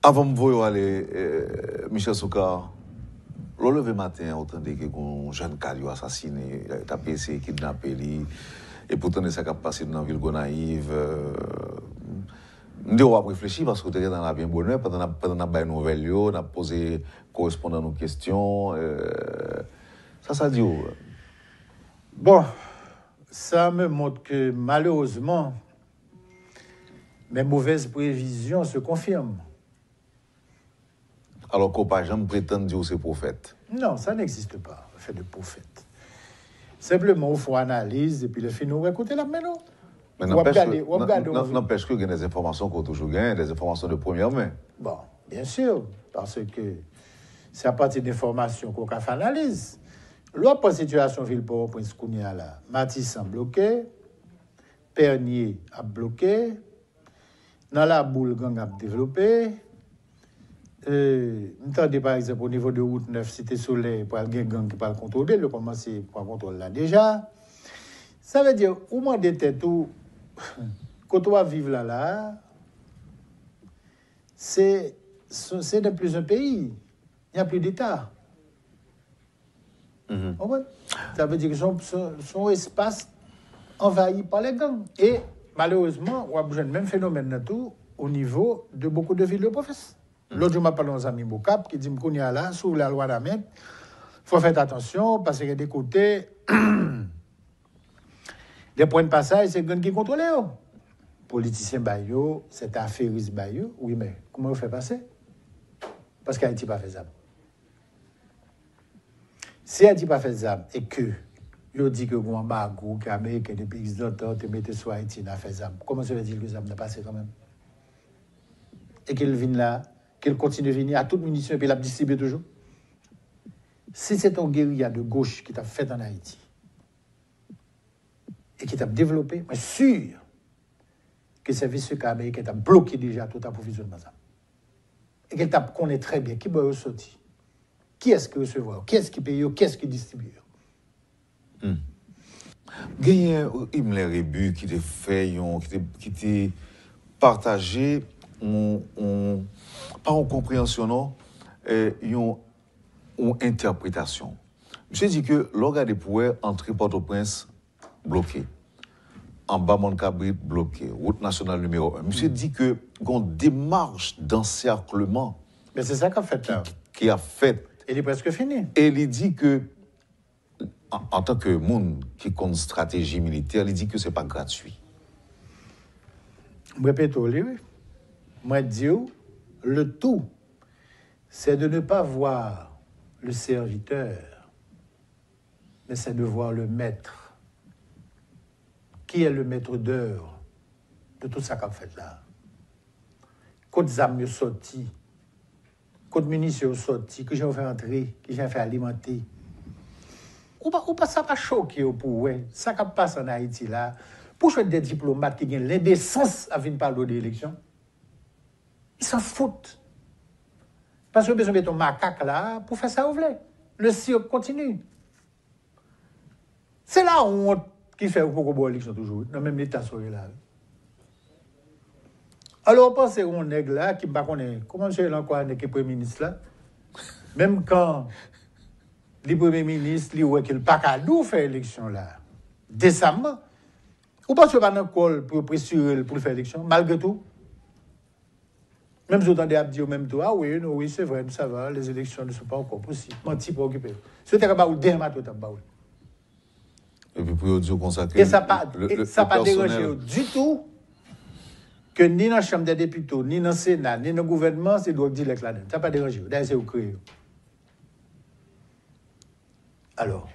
Avant de vous aller, Michel Soukar, le lever matin, autant de que un jeune Kalio assassiné, il a essayé de kidnapper lui, et pourtant ça a passé dans la ville Gonaïve. Nous avons réfléchi parce que nous étions dans la bien bonheur, pendant que nous nouvelles, nous avons posé correspondant nos questions. Ça dit où? Bon, ça me montre que malheureusement, mes mauvaises prévisions se confirment. Alors qu'on pas jamais prétendre dire que c'est prophète. Non, ça n'existe pas, le fait de prophète. Simplement, il faut analyser et puis le film, nous écouter la main. Mais n'empêche que il y a des informations qu'on toujours gagne, des informations de première main. Bon, bien sûr, parce que c'est à partir d'informations qu'on fait analyse. L'autre situation ville Port-au-Prince Kounia là, Matissan bloqué, Pernier a bloqué, dans la boule gang a développé. Entendez par exemple au niveau de route 9 Cité Soleil pour le gang qui pas contrôler, le commencer par contrôle là déjà. Ça veut dire au moins des têtes tout quand on va vivre là c'est de plus un pays. Il n'y a plus d'État. Ça veut dire que son espace envahi par les gangs. Et malheureusement, on a besoin de même phénomène là tout au niveau de beaucoup de villes de province. L'autre jour, je parle à un ami Bocap qui dit qu'on y a là, sous la loi d'Ahmed, il faut faire attention parce qu'il y a des côtés, des points de passage, c'est les qui contrôlent. Politicien Bayo, c'est affairiste Bayo, oui, mais comment vous faites passer? Parce qu'Haïti n'a pas fait ça. Si Haïti n'a pas fait ça et que vous dites que vous avez que l'Amérique, des pays d'autres, te mettez sur Haïti, n'a fait ça, comment ça veut dire que ça n'a pas passé quand même? Et qu'il vienne là, qu'il continue de venir à toute munition et puis la distribuer toujours. Si c'est ton guérilla de gauche qui t'a fait en Haïti et qui t'a développé, mais sûr que c'est ce qu'Amérique t'a bloqué déjà tout approvisionnement. Et qu'elle t'a connaît très bien qui va sortir. Qui est-ce qui recevra? Qui est-ce qui paye? Qui est-ce qui distribue? Gagné Himmler Rebu qui te fait, qui te partagé, pas en compréhension, non, une interprétation. Je dis que l'organe pourrait entrer Port-au-Prince bloqué. En bas Montcabri bloqué, route nationale numéro 1. Monsieur dit que qu'on démarche d'encerclement. Mais c'est ça qu'a fait là. Qui a fait. Il est presque fini. Et il dit que en tant que monde qui compte stratégie militaire, il dit que c'est pas gratuit. Je répète oui. Moi dis le tout c'est de ne pas voir le serviteur, mais c'est de voir le maître. Qui est le maître d'œuvre de tout ça qu'on fait là? Quand les âmes sont sorties, quand les munitions sont sorties, que j'ai fait entrer, que j'ai fait alimenter, ou pas ça va choquer pour ouais, ça qui passe en Haïti là, pour choisir des diplomates qui ont l'indécence à venir parler d'élection, ils s'en foutent. Parce que besoin de ton macaque là pour faire ça au voulez. Le cirque continue. C'est la honte qui fait beaucoup de élections toujours. Non, même l'État soit là. Alors, on pense que on est là qui ne connaît pas comment c'est encore un Premier ministre là. Même quand le Premier ministre lui ouais qu'il pas qu'à nous faire élection là décemment. Ou pas pas dans col pour pressurer pour faire élection malgré tout. Même si vous entendez dire même tout, ah oui, non, oui, c'est vrai, ça va, les élections ne sont pas encore possibles. Menti pour occuper. Si vous êtes capable de démarrer tout à et puis pour dire consacrer. Et ça n'a pas dérangé du tout que ni dans la Chambre des députés, ni dans le Sénat, ni dans le gouvernement, c'est drogue direct là-dedans. Ça n'a pas dérangé. D'ailleurs, c'est au créé. Alors,